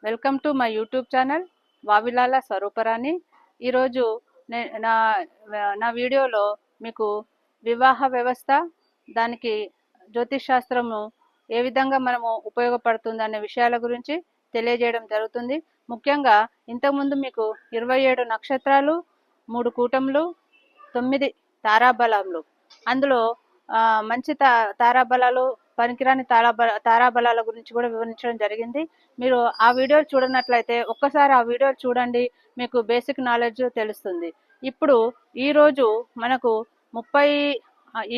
Welcome to my YouTube channel Vavilala Swaruparani. ఈరోజు నా నా వీడియోలో మీకు వివాహ వ్యవస్థ, దానికి జ్యోతిష్ శాస్త్రము ఏ విధంగా మనము ఉపయోగపడుతుంది అనే విషయాల గురించి తెలియజేయడం జరుగుతుంది. ముఖ్యంగా ఇంతకుముందు మీకు 27 నక్షత్రాలు, 3 కూటములు, 9 తారాబలాలు, అందులో మంచి తారాబలాలు, పనికిరాని తారాబలాల గురించి కూడా వివరించడం జరిగింది. మీరు ఆ వీడియోలు చూడనట్లయితే ఒక్కసారి ఆ వీడియోలు చూడండి, మీకు బేసిక్ నాలెడ్జ్ తెలుస్తుంది. ఇప్పుడు ఈరోజు మనకు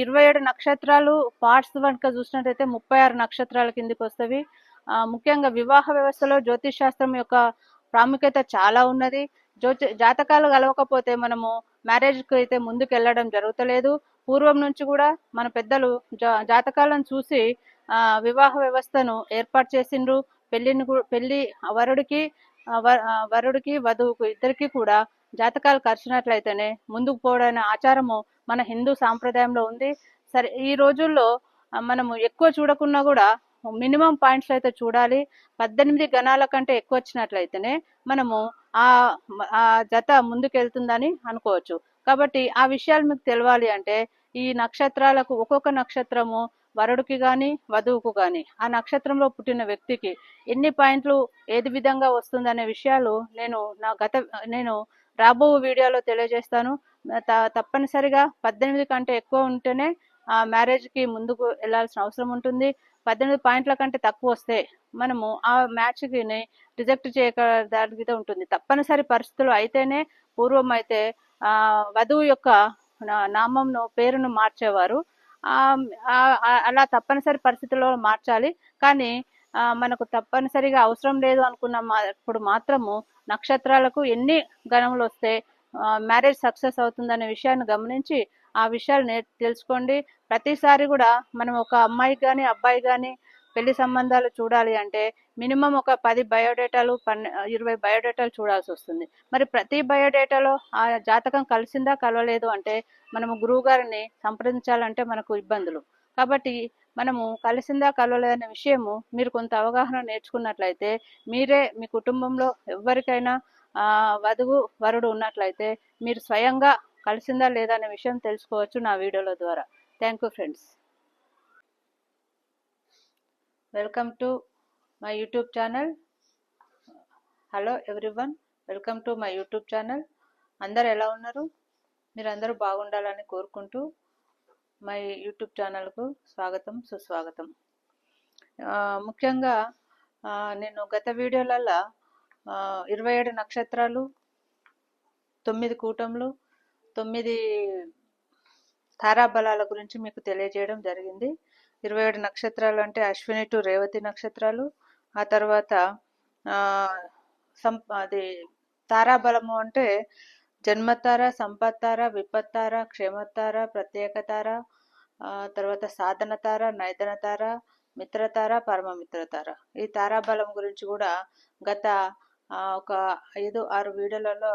27 నక్షత్రాలు పార్ట్స్ కనుక చూసినట్లయితే 36 నక్షత్రాల కిందికి వస్తవి. ముఖ్యంగా వివాహ వ్యవస్థలో జ్యోతిష్ శాస్త్రం యొక్క ప్రాముఖ్యత చాలా ఉన్నది. జాతకాలు కలవకపోతే మనము మ్యారేజ్కి అయితే ముందుకు వెళ్ళడం జరుగుతలేదు. పూర్వం నుంచి కూడా మన పెద్దలు జాతకాలను చూసి వివాహ వ్యవస్థను ఏర్పాటు చేసిండ్రు. పెళ్లి వరుడికి వధువుకు ఇద్దరికి కూడా జాతకాలు కలిసినట్లయితేనే ముందుకు పోవడానికి ఆచారము మన హిందూ సాంప్రదాయంలో ఉంది. సరే, ఈ రోజుల్లో మనము ఎక్కువ చూడకున్నా కూడా మినిమం పాయింట్స్ అయితే చూడాలి. 18 గణాల కంటే ఎక్కువ వచ్చినట్లయితేనే మనము ఆ జత ముందుకెళ్తుందని అనుకోవచ్చు. కాబట్టి ఆ విషయాలు మీకు తెలవాలి అంటే ఈ నక్షత్రాలకు ఒక్కొక్క నక్షత్రము వరుడికి కానీ వధువుకు కానీ ఆ నక్షత్రంలో పుట్టిన వ్యక్తికి ఎన్ని పాయింట్లు ఏది విధంగా వస్తుందనే విషయాలు నేను రాబో వీడియోలో తెలియజేస్తాను. తప్పనిసరిగా 18 కంటే ఎక్కువ ఉంటేనే ఆ మ్యారేజ్కి ముందుకు వెళ్లాల్సిన అవసరం ఉంటుంది. 18 పాయింట్ల కంటే తక్కువ వస్తే మనము ఆ మ్యాచ్కి రిజెక్ట్ చేయడానికి ఉంటుంది. తప్పనిసరి పరిస్థితులు అయితేనే, పూర్వం అయితే వధువు యొక్క నామంను పేరును మార్చేవారు. అలా తప్పనిసరి పరిస్థితుల్లో మార్చాలి. కానీ మనకు తప్పనిసరిగా అవసరం లేదు అనుకున్నప్పుడు మాత్రము నక్షత్రాలకు ఎన్ని గణములు వస్తే మ్యారేజ్ సక్సెస్ అవుతుందనే విషయాన్ని గమనించి ఆ విషయాలు తెలుసుకోండి. ప్రతిసారి కూడా మనం ఒక అమ్మాయికి కానీ అబ్బాయి కానీ పెళ్లి సంబంధాలు చూడాలి అంటే మినిమం ఒక 10 బయోడేటాలు 20 బయోడేటాలు చూడాల్సి వస్తుంది. మరి ప్రతి బయోడేటాలో ఆ జాతకం కలిసిందా కలవలేదు అంటే మనము గురువు గారిని సంప్రదించాలంటే మనకు ఇబ్బందులు. కాబట్టి మనము కలిసిందా కలవలేదనే విషయము మీరు కొంత అవగాహన నేర్చుకున్నట్లయితే మీరే మీ కుటుంబంలో ఎవరికైనా వధువు వరుడు ఉన్నట్లయితే మీరు స్వయంగా కలిసిందా లేదా అనే విషయం తెలుసుకోవచ్చు నా వీడియోల ద్వారా. Thank you friends. Welcome to my YouTube channel. Hello everyone, welcome to my YouTube channel. అందరు ఎలా ఉన్నారు? మీరందరూ బాగుండాలని కోరుకుంటూ మై యూట్యూబ్ ఛానల్కు స్వాగతం, సుస్వాగతం. ముఖ్యంగా నేను గత వీడియోలలో 27 నక్షత్రాలు, 9 కూటములు, 9 తారాబలాల గురించి మీకు తెలియజేయడం జరిగింది. 27 నక్షత్రాలు అంటే అశ్విని టు రేవతి నక్షత్రాలు. ఆ తర్వాత అది తారాబలము అంటే జన్మతార, సంపత్తార, విపత్తార, క్షేమతార, ప్రత్యేకతార, తర్వాత సాధనతార, నైదనతార, మిత్రతార, పరమమిత్రతార. ఈ తారాబలం గురించి కూడా గత ఒక 5-6 వీడియోలలో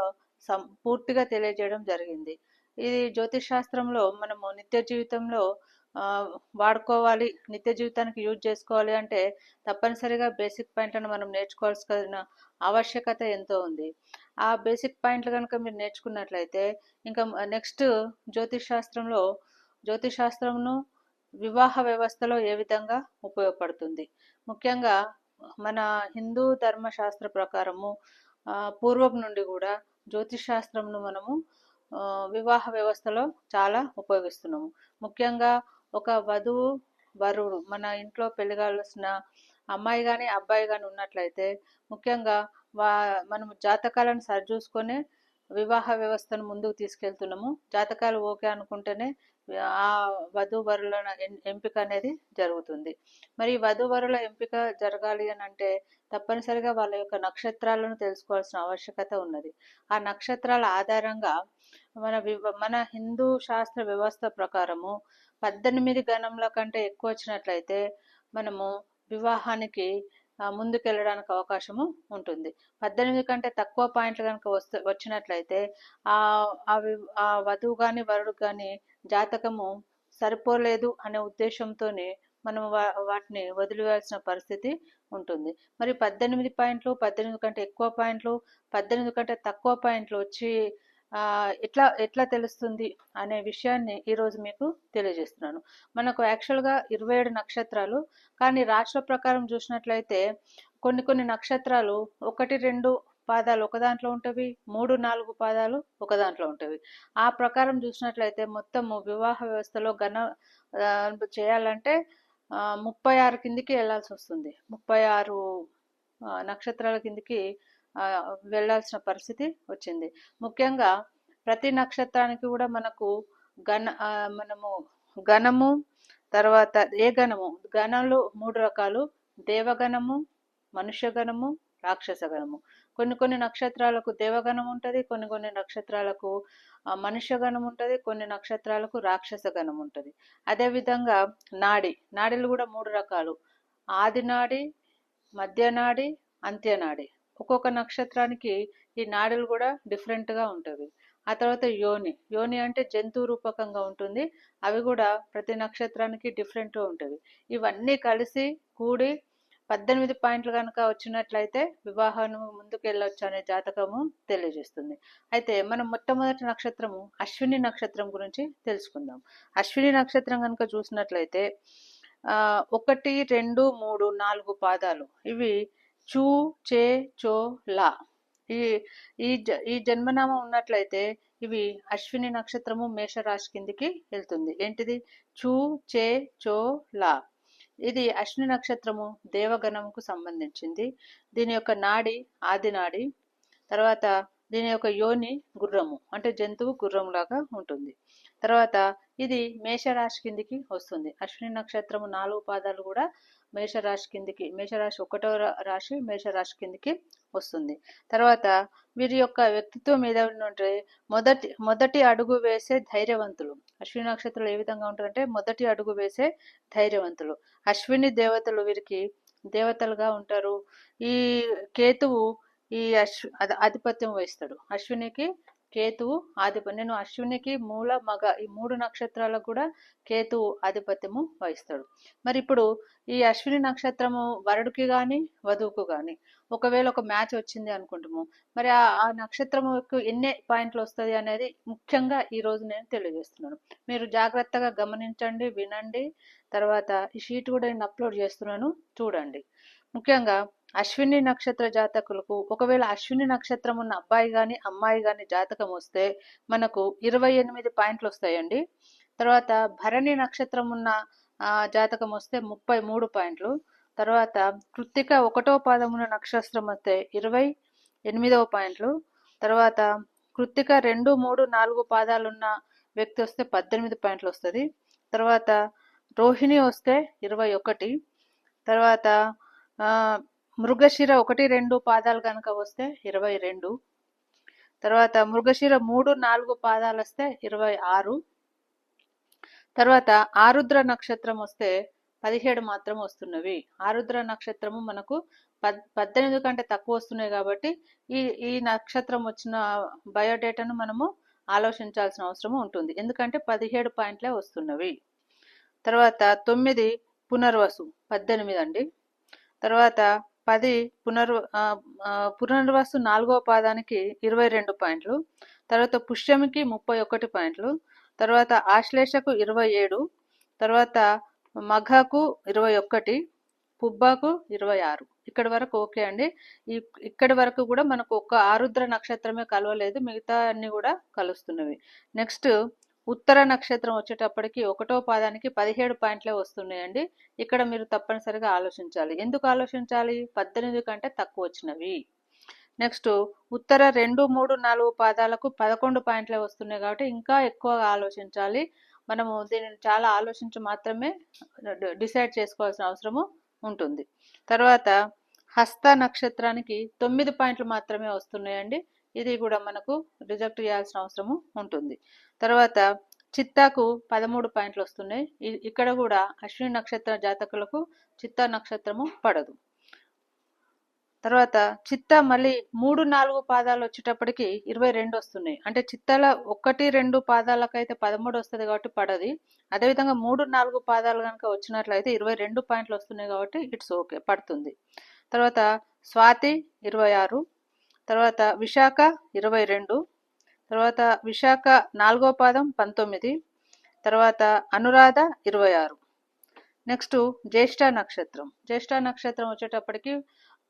పూర్తిగా తెలియజేయడం జరిగింది. ఇది జ్యోతిష్ శాస్త్రంలో మనము నిత్య జీవితంలో వాడుకోవాలి, నిత్య జీవితానికి యూజ్ చేసుకోవాలి అంటే తప్పనిసరిగా బేసిక్ పాయింట్లను మనం నేర్చుకోవాల్సిన ఆవశ్యకత ఎంతో ఉంది. ఆ బేసిక్ పాయింట్లు కనుక మీరు నేర్చుకున్నట్లయితే ఇంకా నెక్స్ట్ జ్యోతిష్ శాస్త్రమును వివాహ వ్యవస్థలో ఏ విధంగా ఉపయోగపడుతుంది. ముఖ్యంగా మన హిందూ ధర్మశాస్త్ర ప్రకారము పూర్వం నుండి కూడా జ్యోతిష్ శాస్త్రంను మనము వివాహ వ్యవస్థలో చాలా ఉపయోగిస్తున్నాము. ముఖ్యంగా ఒక వధువు వరుడు మన ఇంట్లో పెళ్లి కావాల్సిన అమ్మాయి కానీ అబ్బాయి కానీ ఉన్నట్లయితే ముఖ్యంగా మనము జాతకాలను సరిచూసుకొని వివాహ వ్యవస్థను ముందుకు తీసుకెళ్తున్నాము. జాతకాలు ఓకే అనుకుంటేనే ఆ వధూవరుల ఎంపిక అనేది జరుగుతుంది. మరి వధూవరుల ఎంపిక జరగాలి అని అంటే తప్పనిసరిగా వాళ్ళ యొక్క నక్షత్రాలను తెలుసుకోవాల్సిన ఆవశ్యకత ఉన్నది. ఆ నక్షత్రాల ఆధారంగా మన హిందూ శాస్త్ర వ్యవస్థ ప్రకారము 18 గణముల కంటే ఎక్కువ వచ్చినట్లయితే మనము వివాహానికి ముందుకెళ్ళడానికి అవకాశము ఉంటుంది. 18 కంటే తక్కువ పాయింట్లు కనుక వచ్చినట్లయితే ఆ వధువు కానీ వరుడు కానీ జాతకము సరిపోలేదు అనే ఉద్దేశంతో మనం వాటిని వదిలివేయాల్సిన పరిస్థితి ఉంటుంది. మరి 18 పాయింట్లు, 18 కంటే ఎక్కువ పాయింట్లు, 18 కంటే తక్కువ పాయింట్లు వచ్చి ఎట్లా ఎట్లా తెలుస్తుంది అనే విషయాన్ని ఈరోజు మీకు తెలియజేస్తున్నాను. మనకు యాక్చువల్గా 27 నక్షత్రాలు, కానీ రాశుల ప్రకారం చూసినట్లయితే కొన్ని కొన్ని నక్షత్రాలు 1, 2 పాదాలు ఒక దాంట్లో ఉంటవి, 3, 4 పాదాలు ఒక దాంట్లో ఉంటవి. ఆ ప్రకారం చూసినట్లయితే మొత్తము వివాహ వ్యవస్థలో చేయాలంటే 36 కిందికి వెళ్లాల్సి వస్తుంది. 36 నక్షత్రాల కిందికి వెళ్లాల్సిన పరిస్థితి వచ్చింది. ముఖ్యంగా ప్రతి నక్షత్రానికి కూడా మనకు మనము గణము, తర్వాత ఏ గణము, గణాలు 3 రకాలు: దేవగణము, మనుష్య గణము, రాక్షస గణము. కొన్ని కొన్ని నక్షత్రాలకు దేవగణం ఉంటుంది, కొన్ని కొన్ని నక్షత్రాలకు మనుష్య గణం ఉంటుంది, కొన్ని నక్షత్రాలకు రాక్షస గణం ఉంటుంది. అదేవిధంగా నాడిలు కూడా 3 రకాలు: ఆది నాడి, మధ్య నాడి, అంత్యనాడి. ఒక్కొక్క నక్షత్రానికి ఈ నాడులు కూడా డిఫరెంట్గా ఉంటుంది. ఆ తర్వాత యోని అంటే జంతువు రూపకంగా ఉంటుంది. అవి కూడా ప్రతి నక్షత్రానికి డిఫరెంట్గా ఉంటుంది. ఇవన్నీ కలిసి కూడి 18 పాయింట్లు కనుక వచ్చినట్లయితే వివాహం ముందుకు వెళ్ళొచ్చు అనే జాతకము తెలియజేస్తుంది. అయితే మనం మొట్టమొదటి నక్షత్రము అశ్విని నక్షత్రం గురించి తెలుసుకుందాం. అశ్విని నక్షత్రం కనుక చూసినట్లయితే 1, 2, 3, 4 పాదాలు. ఇవి చూ, చే, చో, లా. ఈ జన్మనామం ఉన్నట్లయితే ఇవి అశ్విని నక్షత్రము మేషరాశి కిందికి వెళ్తుంది. ఏంటిది? చూ, చే, చో, లా. ఇది అశ్విని నక్షత్రము దేవగణముకు సంబంధించింది. దీని యొక్క నాడి ఆది నాడి. తర్వాత దీని యొక్క యోని గుర్రము, అంటే జంతువు గుర్రం లాగా ఉంటుంది. తర్వాత ఇది మేషరాశి కిందికి వస్తుంది. అశ్విని నక్షత్రము 4 పాదాలు కూడా మేషరాశి కిందికి, మేషరాశి 1వ రాశి మేషరాశి కిందికి వస్తుంది. తర్వాత వీరి యొక్క వ్యక్తిత్వం మీద ఉంటే మొదటి అడుగు వేసే ధైర్యవంతులు. అశ్విని నక్షత్రాలు ఏ విధంగా ఉంటారంటే మొదటి అడుగు వేసే ధైర్యవంతులు. అశ్విని దేవతలు వీరికి దేవతలుగా ఉంటారు. ఈ కేతువు ఈ ఆధిపత్యం వహిస్తాడు. అశ్వినికి కేతువు ఆధిపత్యం. నేను అశ్వినికి మూల మగ ఈ 3 నక్షత్రాలకు కూడా కేతువు ఆధిపత్యము వహిస్తాడు. మరి ఇప్పుడు ఈ అశ్విని నక్షత్రము వరుడికి కానీ వధువుకు కానీ ఒకవేళ ఒక మ్యాచ్ వచ్చింది అనుకుంటాము, మరి ఆ నక్షత్రముకు ఎన్ని పాయింట్లు వస్తుంది అనేది ముఖ్యంగా ఈ రోజు నేను తెలియజేస్తున్నాను. మీరు జాగ్రత్తగా గమనించండి, వినండి. తర్వాత ఈ షీట్ కూడా నేను అప్లోడ్ చేస్తున్నాను, చూడండి. ముఖ్యంగా అశ్విని నక్షత్ర జాతకులకు ఒకవేళ అశ్విని నక్షత్రం ఉన్న అబ్బాయి కానీ అమ్మాయి కానీ జాతకం వస్తే మనకు 28 పాయింట్లు వస్తాయండి. తర్వాత భరణి నక్షత్రం ఉన్న జాతకం వస్తే 33 పాయింట్లు. తర్వాత కృత్తిక 1వ పాదం ఉన్న నక్షత్రం వస్తే 28వ పాయింట్లు. తర్వాత కృత్తిక 2, 3, 4 పాదాలున్న వ్యక్తి వస్తే 18 పాయింట్లు వస్తుంది. తర్వాత రోహిణి వస్తే 21. తర్వాత మృగశిర 1, 2 పాదాలు కనుక వస్తే 22. తర్వాత మృగశిర 3, 4 పాదాలు వస్తే 26. తర్వాత ఆరుద్ర నక్షత్రం వస్తే 17 మాత్రం వస్తున్నవి. ఆరుద్ర నక్షత్రము మనకు 18 కంటే తక్కువ వస్తున్నాయి కాబట్టి ఈ నక్షత్రం వచ్చిన బయోడేటాను మనము ఆలోచించాల్సిన అవసరం ఉంటుంది. ఎందుకంటే 17 పాయింట్లే వస్తున్నవి. తర్వాత 9 పునర్వసు 18 అండి. తర్వాత 10 పునర్వసు 4వ పాదానికి 22 పాయింట్లు. తర్వాత పుష్యమికి 31 పాయింట్లు. తర్వాత ఆశ్లేషకు 27. తర్వాత మఘకు 21, పుబ్బకు 26. ఇక్కడి వరకు ఓకే అండి. ఇక్కడి వరకు కూడా మనకు ఒక ఆరుద్ర నక్షత్రమే కలవలేదు, మిగతా అన్ని కూడా కలుస్తున్నవి. నెక్స్ట్ ఉత్తర నక్షత్రం వచ్చేటప్పటికి 1వ పాదానికి 17 పాయింట్లే వస్తున్నాయండి. ఇక్కడ మీరు తప్పనిసరిగా ఆలోచించాలి. ఎందుకు ఆలోచించాలి? 18 కంటే తక్కువ వచ్చినవి. నెక్స్ట్ ఉత్తర 2, 3, 4 పాదాలకు 11 పాయింట్లే వస్తున్నాయి కాబట్టి ఇంకా ఎక్కువగా ఆలోచించాలి. మనము దీనిని చాలా ఆలోచించి మాత్రమే డిసైడ్ చేసుకోవాల్సిన అవసరము ఉంటుంది. తర్వాత హస్త నక్షత్రానికి 9 పాయింట్లు మాత్రమే వస్తున్నాయండి. ఇది కూడా మనకు రిజెక్ట్ చేయాల్సిన అవసరము ఉంటుంది. తర్వాత చిత్తాకు 13 పాయింట్లు వస్తున్నాయి. ఇక్కడ కూడా అశ్విని నక్షత్ర జాతకులకు చిత్తా నక్షత్రము పడదు. తర్వాత చిత్త మళ్ళీ 3-4 పాదాలు వచ్చేటప్పటికి 22 వస్తున్నాయి. అంటే చిత్తల 1-2 పాదాలకైతే 13 వస్తుంది కాబట్టి పడది. అదేవిధంగా 3-4 పాదాలు కనుక వచ్చినట్లయితే 22 పాయింట్లు వస్తున్నాయి కాబట్టి ఇట్స్ ఓకే, పడుతుంది. తర్వాత స్వాతి 26, తర్వాత విశాఖ 22, తర్వాత విశాఖ 4వ పాదం 19, తర్వాత అనురాధ 26. నెక్స్ట్ జ్యేష్ఠ నక్షత్రం. జ్యేష్ఠ నక్షత్రం వచ్చేటప్పటికి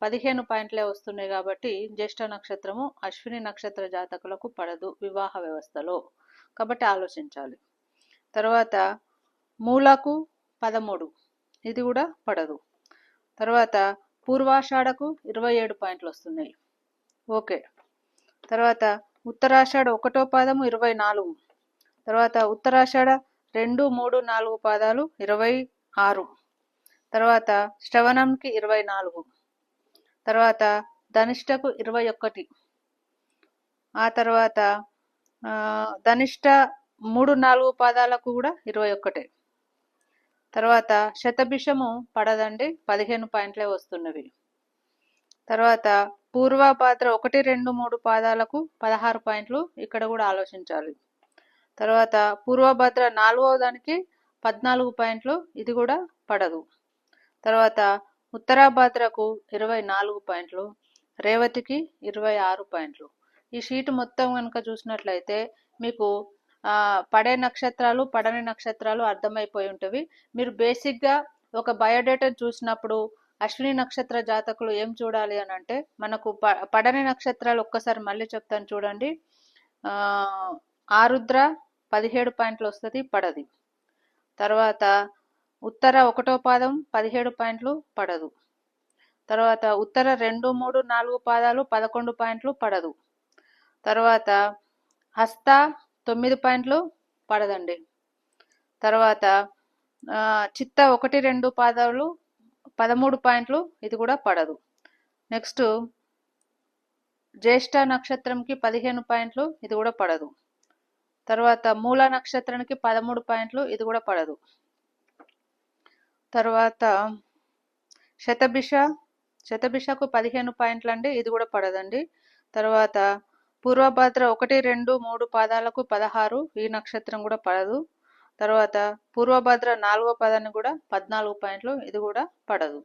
15 పాయింట్లే వస్తున్నాయి కాబట్టి జ్యేష్ఠ నక్షత్రము అశ్విని నక్షత్ర జాతకులకు పడదు వివాహ వ్యవస్థలో, కాబట్టి ఆలోచించాలి. తర్వాత మూలకు 13, ఇది కూడా పడదు. తర్వాత పూర్వాషాఢకు 27 పాయింట్లు వస్తున్నాయి, ఓకే. తర్వాత ఉత్తరాషాఢ 1వ పాదము 24, తర్వాత ఉత్తరాషాఢ 2, 3, 4 పాదాలు 26, తర్వాత శ్రవణంకి 24, తర్వాత ధనిష్టకు 21, ఆ తర్వాత ధనిష్ట 3-4 పాదాలకు కూడా 21. తర్వాత శతభిషము పడదండి, 15 పాయింట్లే వస్తున్నవి. తర్వాత పూర్వభాద్ర 1, 2, 3 పాదాలకు 16 పాయింట్లు, ఇక్కడ కూడా ఆలోచించాలి. తర్వాత పూర్వభద్ర 4వ దానికి 14 పాయింట్లు, ఇది కూడా పడదు. తర్వాత ఉత్తరాభాద్రకు 24 పాయింట్లు, రేవతికి 26 పాయింట్లు. ఈ షీట్ మొత్తం కనుక చూసినట్లయితే మీకు పడే నక్షత్రాలు పడని నక్షత్రాలు అర్థమైపోయి ఉంటవి. మీరు బేసిక్గా ఒక బయోడేటా చూసినప్పుడు అశ్విని నక్షత్ర జాతకులు ఏం చూడాలి అని అంటే, మనకు పడని నక్షత్రాలు ఒక్కసారి మళ్ళీ చెప్తాను చూడండి. ఆరుద్ర 17 పాయింట్లు వస్తుంది, పడది. తర్వాత ఉత్తర 1వ పాదం 17 పాయింట్లు, పడదు. తర్వాత ఉత్తర 2, 3, 4 పాదాలు 11 పాయింట్లు, పడదు. తర్వాత హస్త 9 పాయింట్లు, పడదండి. తర్వాత చిత్త 1, 2 పాదాలు 13 పాయింట్లు, ఇది కూడా పడదు. నెక్స్ట్ జ్యేష్ఠ నక్షత్రంకి 15 పాయింట్లు, ఇది కూడా పడదు. తర్వాత మూల నక్షత్రానికి 13 పాయింట్లు, ఇది కూడా పడదు. తర్వాత శతభిషకు 15 పాయింట్లు అండి, ఇది కూడా పడదండి. తర్వాత పూర్వభద్ర 1, 2, 3 పాదాలకు 16, ఈ నక్షత్రం కూడా పడదు. తర్వాత పూర్వభద్ర 4వ పదాన్ని కూడా 14 పాయింట్లు, ఇది కూడా పడదు.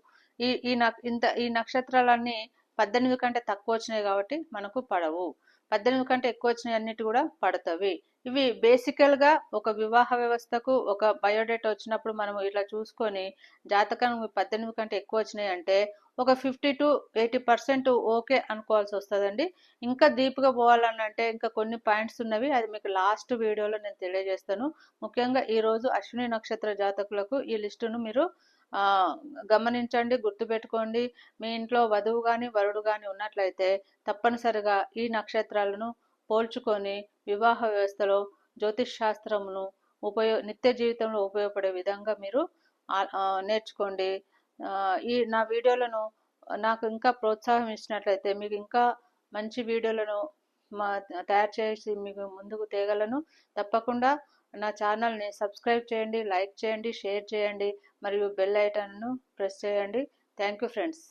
ఈ నక్షత్రాలన్నీ 18 కంటే తక్కువ వచ్చినాయి కాబట్టి మనకు పడవు. 18 కంటే ఎక్కువ వచ్చినాయి అన్నిటి కూడా పడతవి. ఇవి బేసికల్గా ఒక వివాహ వ్యవస్థకు ఒక బయోడేటా వచ్చినప్పుడు మనం ఇట్లా చూసుకొని జాతకం 18 కంటే ఎక్కువ వచ్చినాయి అంటే ఒక 50 to 80% ఓకే అనుకోవాల్సి వస్తుందండి. ఇంకా డీప్గా పోవాలనంటే ఇంకా కొన్ని పాయింట్స్ ఉన్నవి, అది మీకు లాస్ట్ వీడియోలో నేను తెలియజేస్తాను. ముఖ్యంగా ఈరోజు అశ్విని నక్షత్ర జాతకులకు ఈ లిస్టును మీరు గమనించండి, గుర్తుపెట్టుకోండి. మీ ఇంట్లో వధువు కానీ వరుడు కానీ ఉన్నట్లయితే తప్పనిసరిగా ఈ నక్షత్రాలను పోల్చుకొని వివాహ వ్యవస్థలో జ్యోతిష్ శాస్త్రమును నిత్య జీవితంలో ఉపయోగపడే విధంగా మీరు నేర్చుకోండి. ఈ నా వీడియోలను నాకు ఇంకా ప్రోత్సాహం ఇచ్చినట్లయితే మీకు ఇంకా మంచి వీడియోలను తయారు చేసి మీకు ముందుకు తేగలను. తప్పకుండా నా ఛానల్ని సబ్స్క్రైబ్ చేయండి, లైక్ చేయండి, షేర్ చేయండి మరియు బెల్ ఐకాన్ను ప్రెస్ చేయండి. Thank you friends.